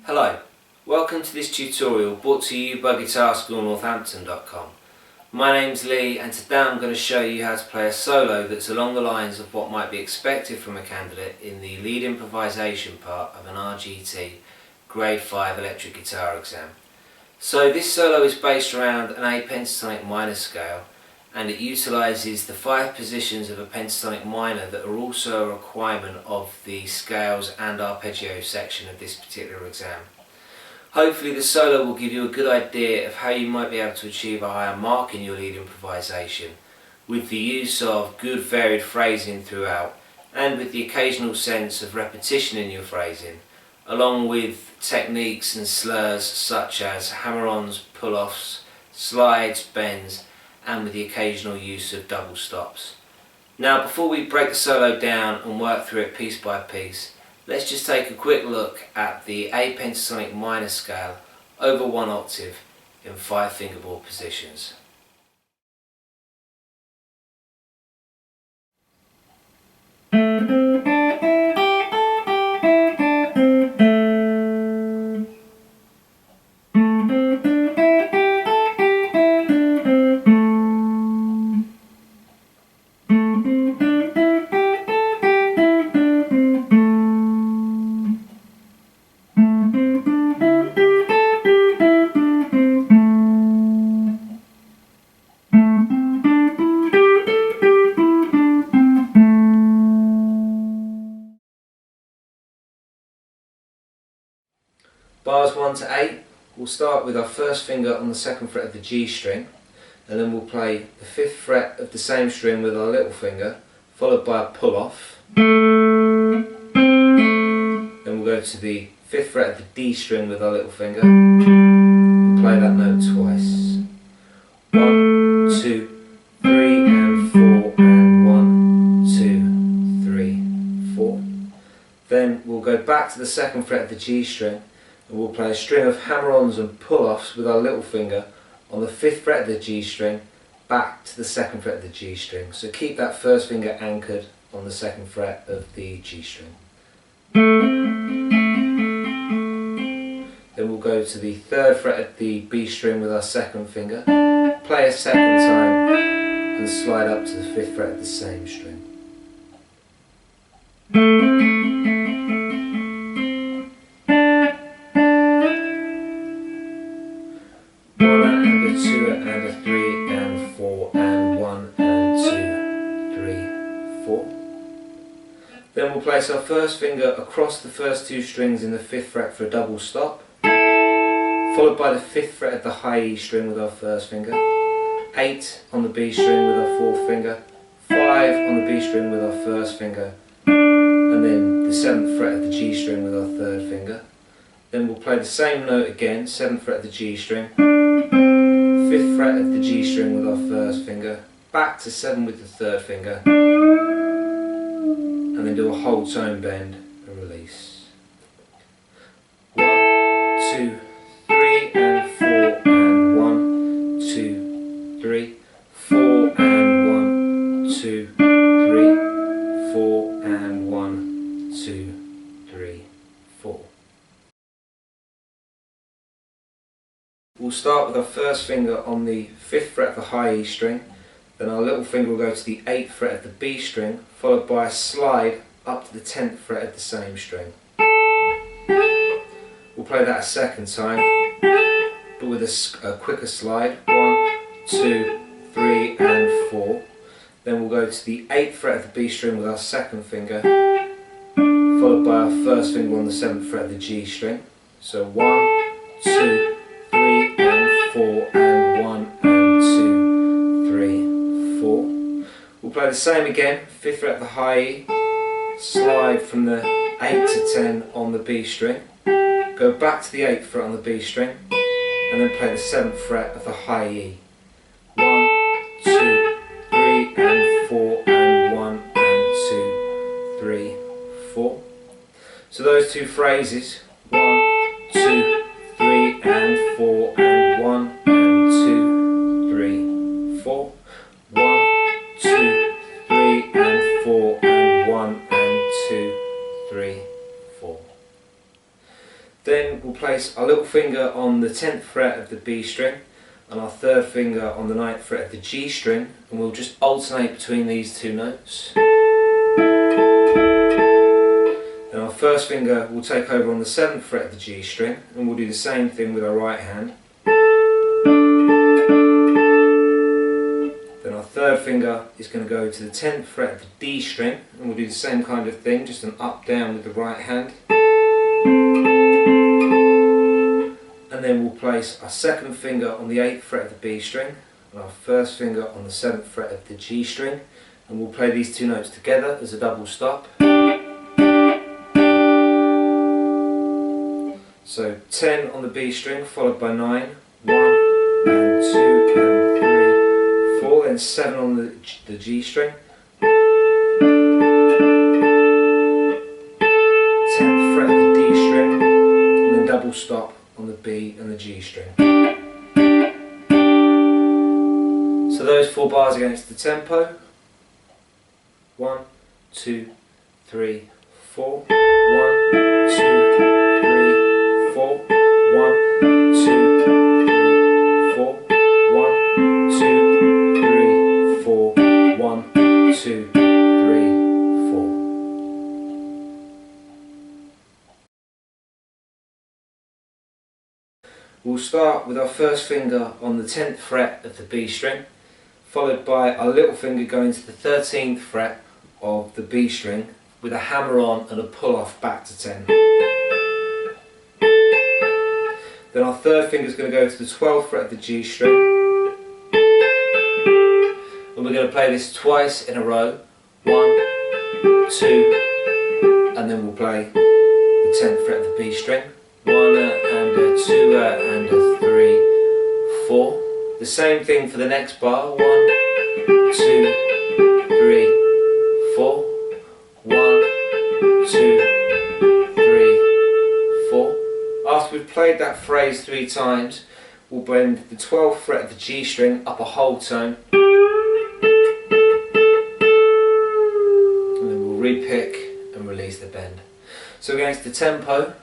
Hello, welcome to this tutorial brought to you by GuitarSchoolNorthampton.com. My name's Lee and today I'm going to show you how to play a solo that's along the lines of what might be expected from a candidate in the lead improvisation part of an RGT Grade 5 electric guitar exam. So this solo is based around an A pentatonic minor scale and it utilises the 5 positions of a pentatonic minor that are also a requirement of the scales and arpeggio section of this particular exam. Hopefully the solo will give you a good idea of how you might be able to achieve a higher mark in your lead improvisation with the use of good varied phrasing throughout and with the occasional sense of repetition in your phrasing, along with techniques and slurs such as hammer-ons, pull-offs, slides, bends, and with the occasional use of double stops. Now before we break the solo down and work through it piece by piece, let's just take a quick look at the A pentatonic minor scale over 1 octave in 5 fingerboard positions. Bars 1 to 8, we'll start with our first finger on the 2nd fret of the G string, and then we'll play the 5th fret of the same string with our little finger, followed by a pull off. Then we'll go to the 5th fret of the D string with our little finger, and play that note twice. 1, 2, 3 and 4 and 1, 2, 3, 4. Then we'll go back to the 2nd fret of the G string, and we'll play a string of hammer-ons and pull-offs with our little finger on the 5th fret of the G string back to the 2nd fret of the G string. So keep that first finger anchored on the 2nd fret of the G string. Then we'll go to the 3rd fret of the B string with our 2nd finger, play a 2nd time and slide up to the 5th fret of the same string. Then we'll place our first finger across the first 2 strings in the 5th fret for a double stop, followed by the 5th fret of the high E string with our first finger, 8 on the B string with our 4th finger, 5 on the B string with our first finger, and then the 7th fret of the G string with our 3rd finger. Then we'll play the same note again, 7th fret of the G string, 5th fret of the G string with our first finger, back to 7 with the 3rd finger, and then do a whole tone bend and release. 1, 2, 3 and 4 and 1, 2, 3, 4 and 1, 2, 3, 4 and 1, 2, 3, 4. We'll start with our first finger on the 5th fret of the high E string. Then our little finger will go to the 8th fret of the B string, followed by a slide up to the 10th fret of the same string. We'll play that a 2nd time, with a quicker slide, 1, 2, 3 and 4. Then we'll go to the 8th fret of the B string with our second finger, followed by our first finger on the 7th fret of the G string. So 1, 2, 3 and 4, and 1 and 2, 3, 4. We'll play the same again, 5th fret of the high E, slide from the 8 to 10 on the B string, go back to the 8th fret on the B string, and then play the 7th fret of the high E. 1, 2, 3 and 4, and 1 and 2, 3, 4. So those two phrases, 1, 2, 3 and 4, and 1 and 2, 3, 4. 1, 2, 3 and 4, and 1 and 2, 3, 4. Then we'll place our little finger on the 10th fret of the B string and our third finger on the 9th fret of the G string, and we'll just alternate between these two notes. Then our first finger will take over on the 7th fret of the G string, and we'll do the same thing with our right hand. Then our third finger is going to go to the 10th fret of the D string, and we'll do the same kind of thing, just an up down with the right hand. And then we'll place our second finger on the 8th fret of the B string and our first finger on the 7th fret of the G string, and we'll play these two notes together as a double stop. So 10 on the B string followed by 9, 1 and 2 and 3, 4, then 7 on the G string, 10th fret of the D string, and then double stop on the B and the G string. So those 4 bars against the tempo. 1, 2, 3, 4. 1, 2, 3, 4. 1, 2, 3, 4. 1, 2, 3, 4. 1, 2, 3, 4. We'll start with our first finger on the 10th fret of the B string, followed by our little finger going to the 13th fret of the B string with a hammer on and a pull off back to 10. Then our third finger is going to go to the 12th fret of the G string, and we're going to play this twice in a row. 1, 2, and then we'll play the 10th fret of the B string. 1 and a 2 and a 3, 4. The same thing for the next bar. 1, 2, 3, 4. 1, 2, 3, 4. After we've played that phrase 3 times, we'll bend the 12th fret of the G string up a whole tone, and then we'll repick and release the bend. So against the tempo,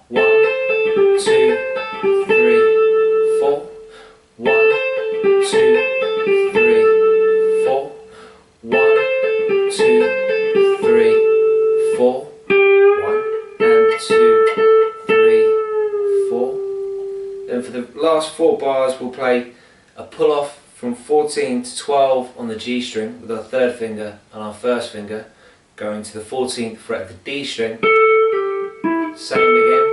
1, 2, 3, 4. 1, 2, 3, 4. 1, 2, 3, 4. 1 and 2, 3, 4. Then for the last 4 bars we'll play a pull off from 14 to 12 on the G string with our third finger and our first finger going to the 14th fret of the D string. Same again.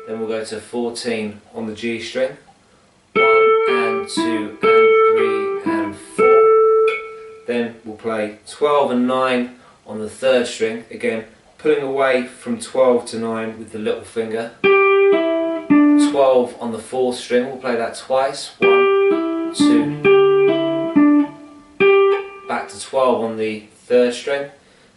Then we'll go to 14 on the G string. 1 and 2 and 3 and 4. Then we'll play 12 and 9 on the third string, again pulling away from 12 to 9 with the little finger. 12 on the fourth string, we'll play that twice. 1, 2. Back to 12 on the third string.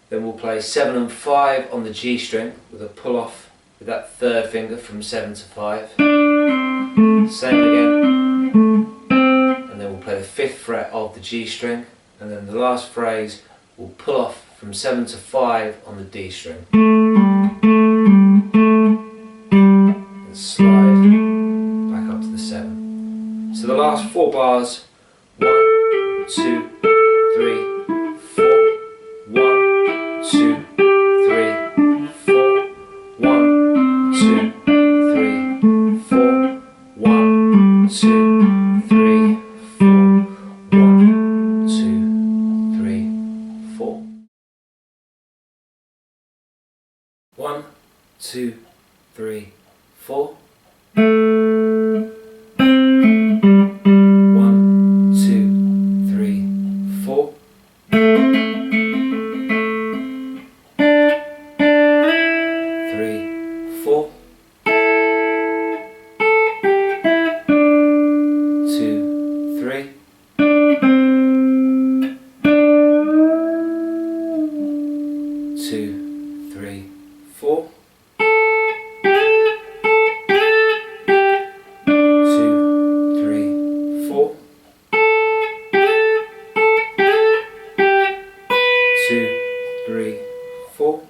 Then we'll play 7 and 5 on the G string with a pull off with that third finger from 7 to 5. Same again. And then we'll play the 5th fret of the G string, and then the last phrase we'll pull off from 7 to 5 on the D string. And slide back up to the 7. So the last 4 bars, 1, 2, 3, 4. 1, 2, 3, 4. 1, 2, 3, 4. 1, 2, 3, 4. 1, 2. 2, 3, 4. 1, 2, 3, 4. 3, 4. 2, 3. 2, 3, 4. 2, 3, 4. 2, 3, 4.